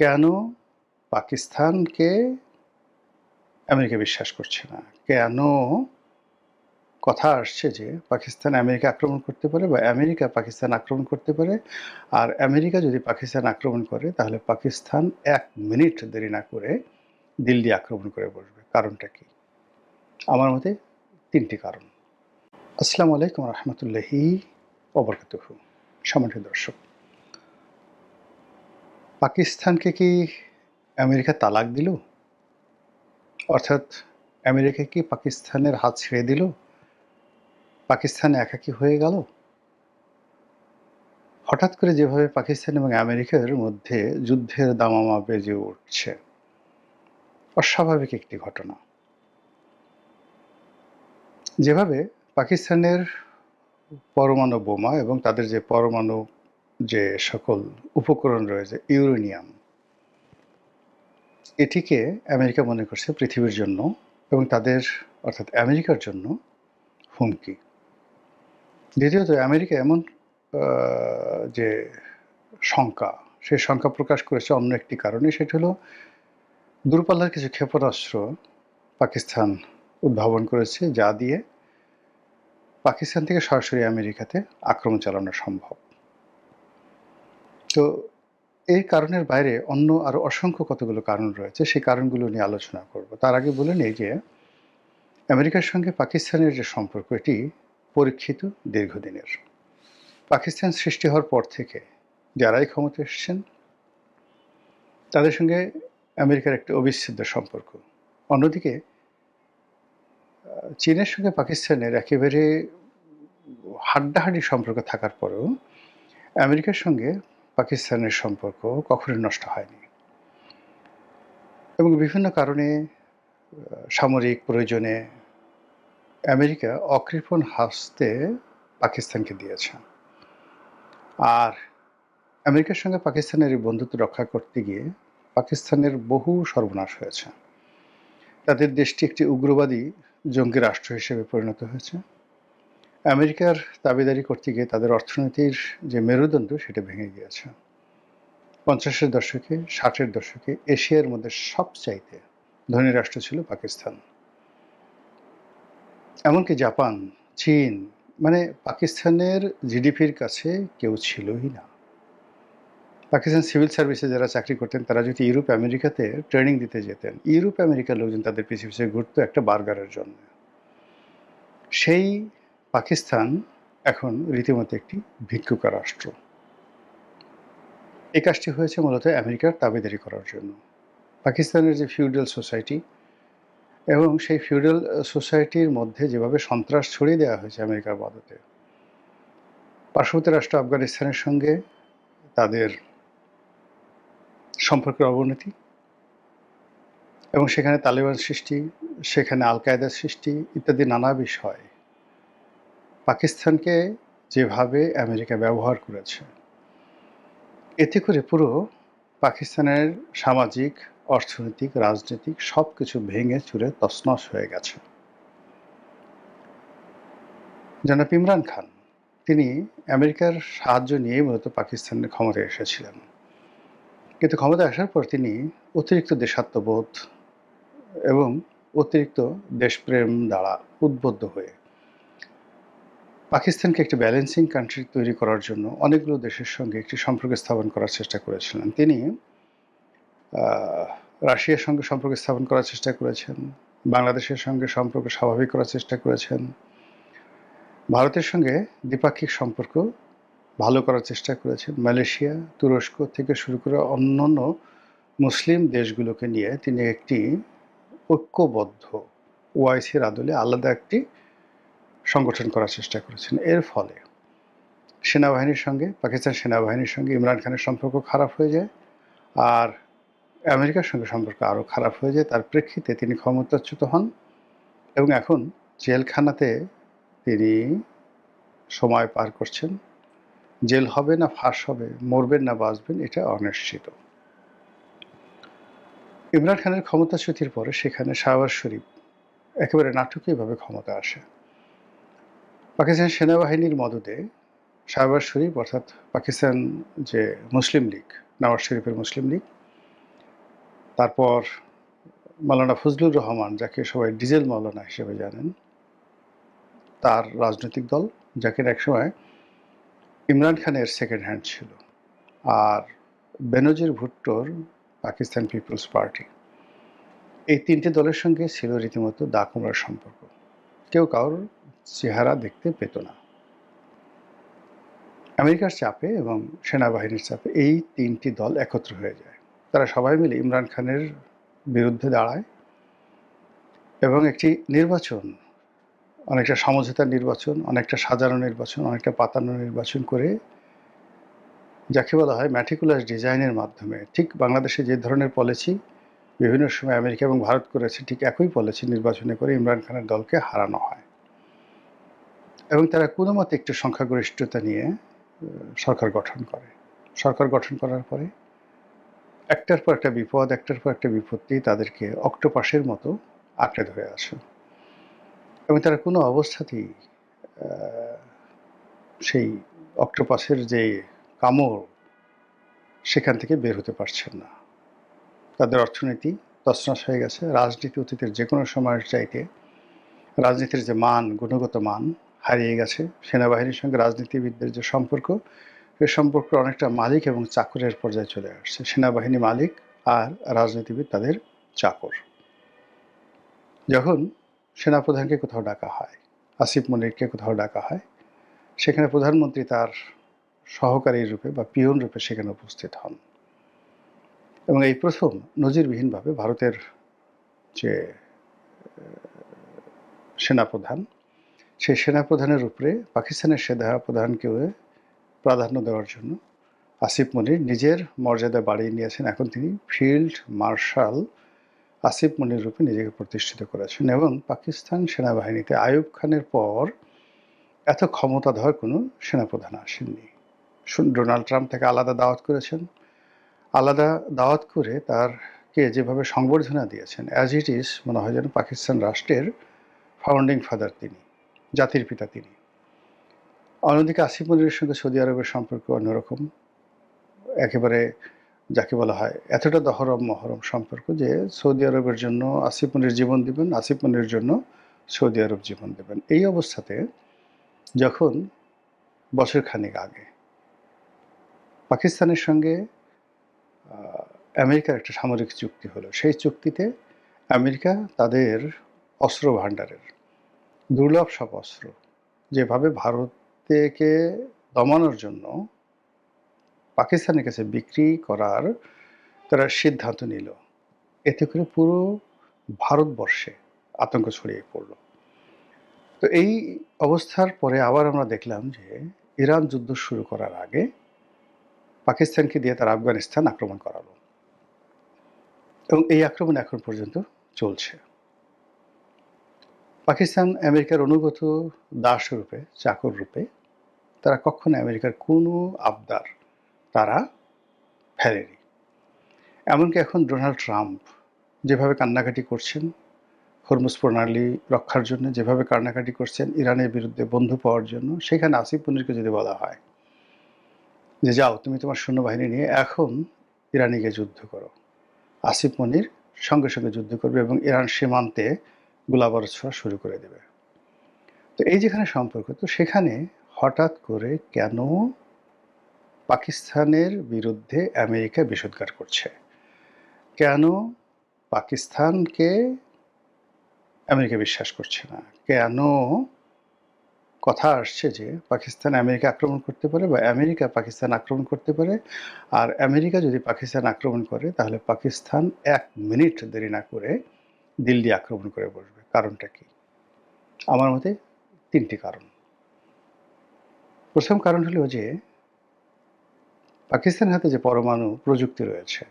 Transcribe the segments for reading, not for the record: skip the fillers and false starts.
কেন পাকিস্তানকে আমেরিকা বিশ্বাস করছে না? কেন কথা আসছে যে পাকিস্তান আমেরিকা আক্রমণ করতে পারে বা আমেরিকা পাকিস্তান আক্রমণ করতে পারে, আর আমেরিকা যদি পাকিস্তান আক্রমণ করে তাহলে পাকিস্তান ১ মিনিট দেরি না করে দিল্লি আক্রমণ করে বসবে। কারণটা কি? আমার মতে ৩ টি কারণ। আসসালামু আলাইকুম রহমতুল্লাহি ওবরকাতুহু। সম্মানিত দর্শক, পাকিস্তানকে কি আমেরিকা তালাক দিল? অর্থাৎ আমেরিকা কি পাকিস্তানের হাত ছেড়ে দিল? পাকিস্তান একাকী হয়ে গেল? হঠাৎ করে যেভাবে পাকিস্তান এবং আমেরিকার মধ্যে যুদ্ধের দামামা বেজে উঠছে, অস্বাভাবিক একটি ঘটনা। যেভাবে পাকিস্তানের পরমাণু বোমা এবং তাদের যে পরমাণু যে সকল উপকরণ রয়েছে, ইউরেনিয়াম, এটিকে আমেরিকা মনে করছে পৃথিবীর জন্য এবং তাদের অর্থাৎ আমেরিকার জন্য হুমকি। দ্বিতীয়ত আমেরিকা এমন যে শঙ্কা, সেই শঙ্কা প্রকাশ করেছে অন্য একটি কারণে, সেটি হলো দূরপাল্লার কিছু ক্ষেপণাস্ত্র পাকিস্তান উদ্ভাবন করেছে, যা দিয়ে পাকিস্তান থেকে সরাসরি আমেরিকাতে আক্রমণ চালানো সম্ভব। তো এই কারণের বাইরে অন্য আরও অসংখ্য কতগুলো কারণ রয়েছে, সেই কারণগুলো নিয়ে আলোচনা করব। তার আগে বলে নেই যে আমেরিকার সঙ্গে পাকিস্তানের যে সম্পর্ক, এটি পরীক্ষিত, দীর্ঘদিনের। পাকিস্তান সৃষ্টি হওয়ার পর থেকে যারাই ক্ষমতা এসেছেন তাদের সঙ্গে আমেরিকার একটি অবিচ্ছেদ্য সম্পর্ক। অন্যদিকে চীনের সঙ্গে পাকিস্তানের একেবারে হাড্ডাহাড্ডি সম্পর্ক থাকার পরেও আমেরিকার সঙ্গে পাকিস্তানের সম্পর্ক কখনোই নষ্ট হয়নি এবং বিভিন্ন কারণে সামরিক প্রয়োজনে আমেরিকা অকৃপণ হস্তে পাকিস্তানকে দিয়েছে। আর আমেরিকার সঙ্গে পাকিস্তানের এই বন্ধুত্ব রক্ষা করতে গিয়ে পাকিস্তানের বহু সর্বনাশ হয়েছে। তাদের দেশটি একটি উগ্রবাদী জঙ্গি রাষ্ট্র হিসেবে পরিণত হয়েছে। আমেরিকার দাবিদারি করতে গিয়ে তাদের অর্থনীতির যে মেরুদণ্ড, সেটা ভেঙে গিয়েছে। ৫০-এর দশকে, ৬০-এর দশকে এশিয়ার মধ্যে সবচাইতে ধনী রাষ্ট্র ছিল পাকিস্তান। এমনকি জাপান, চীন, মানে পাকিস্তানের জিডিপির কাছে কেউ ছিলই না। পাকিস্তান সিভিল সার্ভিসে যারা চাকরি করতেন তারা যদি ইউরোপ আমেরিকাতে ট্রেনিং দিতে যেতেন, ইউরোপ আমেরিকার লোকজন তাদের পিছে পিছে ঘুরতো একটা বার্গারের জন্য। সেই পাকিস্তান এখন রীতিমতো একটি ভিক্ষুক রাষ্ট্র। এই কাজটি হয়েছে মূলত আমেরিকার দাবিদারি করার জন্য। পাকিস্তানের যে ফিউডাল সোসাইটি এবং সেই ফিউডাল সোসাইটির মধ্যে যেভাবে সন্ত্রাস ছড়িয়ে দেওয়া হয়েছে আমেরিকার মদতে, পার্শ্ববর্তী রাষ্ট্র আফগানিস্তানের সঙ্গে তাদের সম্পর্কের অবনতি এবং সেখানে তালেবান সৃষ্টি, সেখানে আল কায়দার সৃষ্টি ইত্যাদি নানা বিষয় পাকিস্তানকে যেভাবে আমেরিকা ব্যবহার করেছে, এতে করে পুরো পাকিস্তানের সামাজিক, অর্থনৈতিক, রাজনৈতিক সব কিছু ভেঙে চুরে তছনছ হয়ে গেছে। জনাব ইমরান খান, তিনি আমেরিকার সাহায্য নিয়েই মূলত পাকিস্তানের ক্ষমতায় এসেছিলেন। কিন্তু ক্ষমতায় আসার পর তিনি অতিরিক্ত দেশাত্মবোধ এবং অতিরিক্ত দেশপ্রেম দ্বারা উদ্বুদ্ধ হয়ে পাকিস্তানকে একটি ব্যালেন্সিং কান্ট্রি তৈরি করার জন্য অনেকগুলো দেশের সঙ্গে একটি সম্পর্ক স্থাপন করার চেষ্টা করেছিলেন। তিনি রাশিয়ার সঙ্গে সম্পর্ক স্থাপন করার চেষ্টা করেছেন, বাংলাদেশের সঙ্গে সম্পর্ক স্বাভাবিক করার চেষ্টা করেছেন, ভারতের সঙ্গে দ্বিপাক্ষিক সম্পর্ক ভালো করার চেষ্টা করেছেন, মালয়েশিয়া, তুরস্ক থেকে শুরু করে অন্যান্য মুসলিম দেশগুলোকে নিয়ে তিনি একটি ঐক্যবদ্ধ ওআইসির আদলে আলাদা একটি সংগঠন করার চেষ্টা করেছেন। এর ফলে সেনাবাহিনীর সঙ্গে, পাকিস্তান সেনাবাহিনীর সঙ্গে ইমরান খানের সম্পর্ক খারাপ হয়ে যায়, আর আমেরিকার সঙ্গে সম্পর্ক আরও খারাপ হয়ে যায়। তার প্রেক্ষিতে তিনি ক্ষমতাচ্যুত হন এবং এখন জেলখানাতে তিনি সময় পার করছেন। জেল হবে না ফাঁস হবে, মরবেন না বাঁচবেন, এটা অনিশ্চিত। ইমরান খানের ক্ষমতাচ্যুতির পরে সেখানে শাহবাজ শরীফ একেবারে নাটকীয়ভাবে ক্ষমতা আসে। পাকিস্তান সেনাবাহিনীর মদদে শাহবাজ শরীফ অর্থাৎ পাকিস্তান যে মুসলিম লীগ, নওয়াজ শরীফের মুসলিম লীগ, তারপর মাওলানা ফজলুর রহমান, যাকে সবাই ডিজেল মাওলানা হিসেবে জানেন, তার রাজনৈতিক দল, যাকে একসময় ইমরান খানের সেকেন্ড হ্যান্ড ছিল, আর বেনজির ভুট্টোর পাকিস্তান পিপলস পার্টি। এই তিনটে দলের সঙ্গে ছিল রীতিমতো দা কুমড়ার সম্পর্ক। কেউ কারোর চেহারা দেখতে পেত না। আমেরিকার চাপে এবং সেনাবাহিনীর চাপে এই তিনটি দল একত্র হয়ে যায়। তারা সবাই মিলে ইমরান খানের বিরুদ্ধে দাঁড়ায় এবং একটি নির্বাচন, অনেকটা সমঝোতার নির্বাচন, অনেকটা সাজানো নির্বাচন, অনেকটা পাতানো নির্বাচন করে, যাকে বলা হয় ম্যাটিকুলাস ডিজাইনের মাধ্যমে, ঠিক বাংলাদেশে যে ধরনের পলিসি বিভিন্ন সময় আমেরিকা এবং ভারত করেছে, ঠিক একই পলিসি নির্বাচনে করে ইমরান খানের দলকে হারানো হয়। এবং তারা কোনো মতে একটু সংখ্যাগরিষ্ঠতা নিয়ে সরকার গঠন করে। সরকার গঠন করার পরে একটার পর একটা বিপদ, একটার পর একটা বিপত্তি তাদেরকে অক্টোপাসের মতো আঁকড়ে ধরে আসে এবং তারা কোনো অবস্থাতেই সেই অক্টোপাসের যে কামড়, সেখান থেকে বের হতে পারছেন না। তাদের অর্থনীতি তছনছ হয়ে গেছে। রাজনীতি অতীতের যে কোনো সময়ের চাইতে রাজনীতির যে মান, গুণগত মান হারিয়ে গেছে। সেনাবাহিনীর সঙ্গে রাজনীতিবিদদের যে সম্পর্ক, সে সম্পর্ক অনেকটা মালিক এবং চাকরের পর্যায়ে চলে আসছে। সেনাবাহিনী মালিক আর রাজনীতিবিদ তাদের চাকর। যখন সেনাপ্রধানকে কোথাও ডাকা হয়, আসিফ মনিরকে কোথাও ডাকা হয়, সেখানে প্রধানমন্ত্রী তার সহকারী রূপে বা পিয়ন রূপে সেখানে উপস্থিত হন। এবং এই প্রথম নজিরবিহীনভাবে ভারতের যে সেনাপ্রধান, সেই সেনাপ্রধানের উপরে পাকিস্তানের সেনাপ্রধানকেও প্রাধান্য দেওয়ার জন্য আসিফ মনির নিজের মর্যাদা বাড়িয়ে নিয়েছেন। এখন তিনি ফিল্ড মার্শাল আসিফ মনির রূপে নিজেকে প্রতিষ্ঠিত করেছেন এবং পাকিস্তান সেনাবাহিনীতে আইয়ুব খানের পর এত ক্ষমতাধর কোনো সেনাপ্রধান আসেননি। ডোনাল্ড ট্রাম্প তাকে আলাদা দাওয়াত করেছেন। আলাদা দাওয়াত করে তারকে যেভাবে সংবর্ধনা দিয়েছেন, অ্যাজ ইট ইজ মনে হয় যেন পাকিস্তান রাষ্ট্রের ফাউন্ডিং ফাদার তিনি, জাতির পিতা তিনি। অন্যদিকে আসিফ মনিরের সঙ্গে সৌদি আরবের সম্পর্ক অন্যরকম, একেবারে যাকে বলা হয় এতটা দহরম মহরম সম্পর্ক যে সৌদি আরবের জন্য আসিফ মনির জীবন দিবেন, আসিফ মনিরের জন্য সৌদি আরব জীবন দেবেন। এই অবস্থাতে যখন বছরখানেক আগে পাকিস্তানের সঙ্গে আমেরিকার একটা সামরিক চুক্তি হলো, সেই চুক্তিতে আমেরিকা তাদের অস্ত্র ভাণ্ডারের দুর্লভ সব অস্ত্র যেভাবে ভারতকে দমানোর জন্য পাকিস্তানের কাছে বিক্রি করার তারা সিদ্ধান্ত নিল, এতে করে পুরো ভারতবর্ষে আতঙ্ক ছড়িয়ে পড়ল। তো এই অবস্থার পরে আবার আমরা দেখলাম যে ইরান যুদ্ধ শুরু করার আগে পাকিস্তানকে দিয়ে তারা আফগানিস্তান আক্রমণ করালো এবং এই আক্রমণ এখন পর্যন্ত চলছে। পাকিস্তান আমেরিকার অনুগত দাস রূপে, চাকর রূপে, তারা কখনো আমেরিকার কোনো আবদার তারা ফেলেনি। এমনকি এখন ডোনাল্ড ট্রাম্প যেভাবে কান্নাকাটি করছেন হরমুজ প্রণালী রক্ষার জন্য, যেভাবে কান্নাকাটি করছেন ইরানের বিরুদ্ধে বন্ধু পাওয়ার জন্য, সেখানে আসিফ মনিরকে যদি বলা হয় যে যাও তুমি তোমার সৈন্যবাহিনী নিয়ে এখন ইরানে গিয়ে যুদ্ধ করো, আসিফ মনির সঙ্গে সঙ্গে যুদ্ধ করবে এবং ইরান সীমান্তে গোলাবারুদ ছোড়া শুরু করে দেবে। তো এই যেখানে সম্পর্ক, তো সেখানে হঠাৎ করে কেন পাকিস্তানের বিরুদ্ধে আমেরিকা বিষোদ্গার করছে? কেন পাকিস্তানকে আমেরিকা বিশ্বাস করছে না? কেন কথা আসছে যে পাকিস্তান আমেরিকা আক্রমণ করতে পারে বা আমেরিকা পাকিস্তান আক্রমণ করতে পারে, আর আমেরিকা যদি পাকিস্তান আক্রমণ করে তাহলে পাকিস্তান 1 মিনিট দেরি না করে দিল্লি আক্রমণ করে বসবে? কারণটা কি? আমার মতে 3টি কারণ। প্রথম কারণ হলো যে পাকিস্তানের হাতে যে পরমাণু প্রযুক্তি রয়েছে,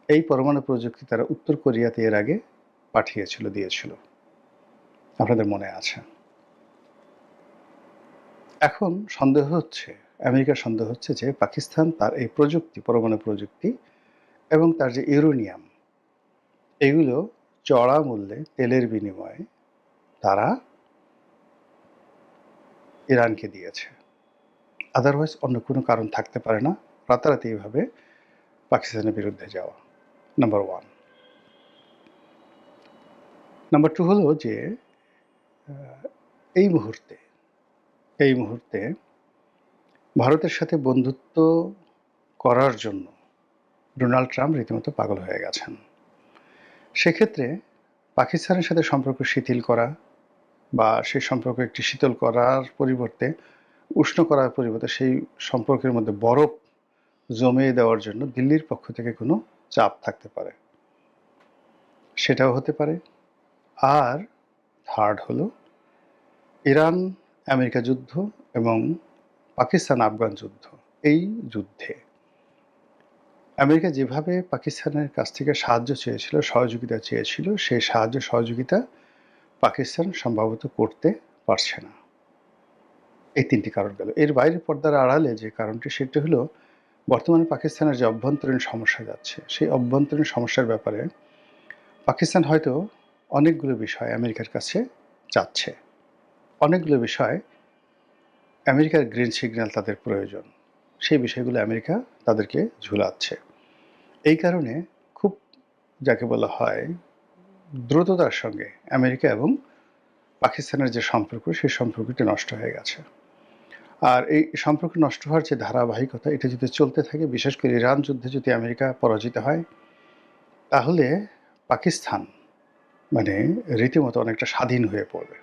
এই পরমাণু প্রযুক্তি তারা উত্তর কোরিয়াতে এর আগে পাঠিয়েছিল, দিয়েছিল, আপনাদের মনে আছে। এখন সন্দেহ হচ্ছে, আমেরিকার সন্দেহ হচ্ছে যে পাকিস্তান তার এই প্রযুক্তি, পরমাণু প্রযুক্তি এবং তার যে ইউরেনিয়াম, এগুলো চড়া মূল্যে তেলের বিনিময়ে তারা ইরানকে দিয়েছে। আদারওয়াইজ অন্য কোনো কারণ থাকতে পারে না রাতারাতি এইভাবে পাকিস্তানের বিরুদ্ধে যাওয়া। Number one. নাম্বার টু হলো যে এই মুহূর্তে এই মুহূর্তে ভারতের সাথে বন্ধুত্ব করার জন্য ডোনাল্ড ট্রাম্প রীতিমতো পাগল হয়ে গেছেন। সেক্ষেত্রে পাকিস্তানের সাথে সম্পর্ক শিথিল করা বা সেই সম্পর্ক একটি শীতল করার পরিবর্তে উষ্ণ করার পরিবর্তে সেই সম্পর্কের মধ্যে বরফ জমিয়ে দেওয়ার জন্য দিল্লির পক্ষ থেকে কোনো চাপ থাকতে পারে, সেটাও হতে পারে। আর থার্ড হলো ইরান আমেরিকা যুদ্ধ এবং পাকিস্তান আফগান যুদ্ধ। এই যুদ্ধে আমেরিকা যেভাবে পাকিস্তানের কাছ থেকে সাহায্য চেয়েছিল, সহযোগিতা চেয়েছিল, সেই সাহায্য সহযোগিতা পাকিস্তান সম্ভবত করতে পারছে না। এই তিনটি কারণ গেল। এর বাইরে পর্দার আড়ালে যে কারণটি, সেটি হলো বর্তমানে পাকিস্তানের যে অভ্যন্তরীণ সমস্যা যাচ্ছে, সেই অভ্যন্তরীণ সমস্যার ব্যাপারে পাকিস্তান হয়তো অনেকগুলো বিষয় আমেরিকার কাছে চাচ্ছে। অনেকগুলো বিষয় আমেরিকার গ্রিন সিগন্যাল তাদের প্রয়োজন, সেই বিষয়গুলো আমেরিকা তাদেরকে ঝুলাচ্ছে। এই কারণে খুব যাকে বলা হয় দ্রুততার সঙ্গে আমেরিকা এবং পাকিস্তানের যে সম্পর্ক, সেই সম্পর্কটি নষ্ট হয়ে গেছে। আর এই সম্পর্ক নষ্ট হওয়ার যে ধারাবাহিকতা, এটা যদি চলতে থাকে, বিশেষ করে ইরান যুদ্ধে যদি আমেরিকা পরাজিত হয়, তাহলে পাকিস্তান মানে রীতিমতো অনেকটা স্বাধীন হয়ে পড়বে।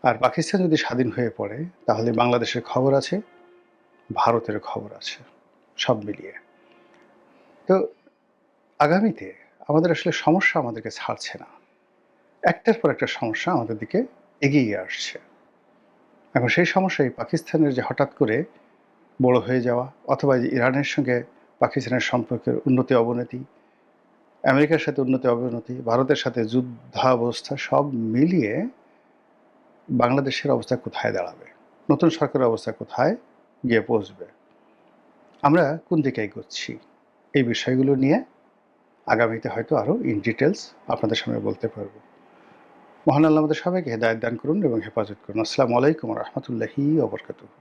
আর পাকিস্তান যদি স্বাধীন হয়ে পড়ে, তাহলে বাংলাদেশের খবর আছে, ভারতের খবর আছে, সব মিলিয়ে। তো আগামীতে আমাদের আসলে সমস্যা আমাদেরকে ছাড়ছে না, একটার পর একটা সমস্যা আমাদের দিকে এগিয়ে আসছে। এখন সেই সমস্যায় পাকিস্তানের যে হঠাৎ করে বড় হয়ে যাওয়া, অথবা যে ইরানের সঙ্গে পাকিস্তানের সম্পর্কের উন্নতি অবনতি, আমেরিকার সাথে উন্নতি অবনতি, ভারতের সাথে যুদ্ধাবস্থা, সব মিলিয়ে বাংলাদেশের অবস্থা কোথায় দাঁড়াবে, নতুন সরকারের অবস্থা কোথায় গিয়ে পৌঁছবে, আমরা কোন দিকে এগোচ্ছি, এই বিষয়গুলো নিয়ে আগামীতে হয়তো আরও ইন ডিটেলস আপনাদের সামনে বলতে পারবো। মহান আল্লাহ আমাদের সবাইকে হেদায়েত দান করুন এবং হেফাজত করুন। আসসালামু আলাইকুম ওয়া রাহমাতুল্লাহি ওয়া বারাকাতুহু।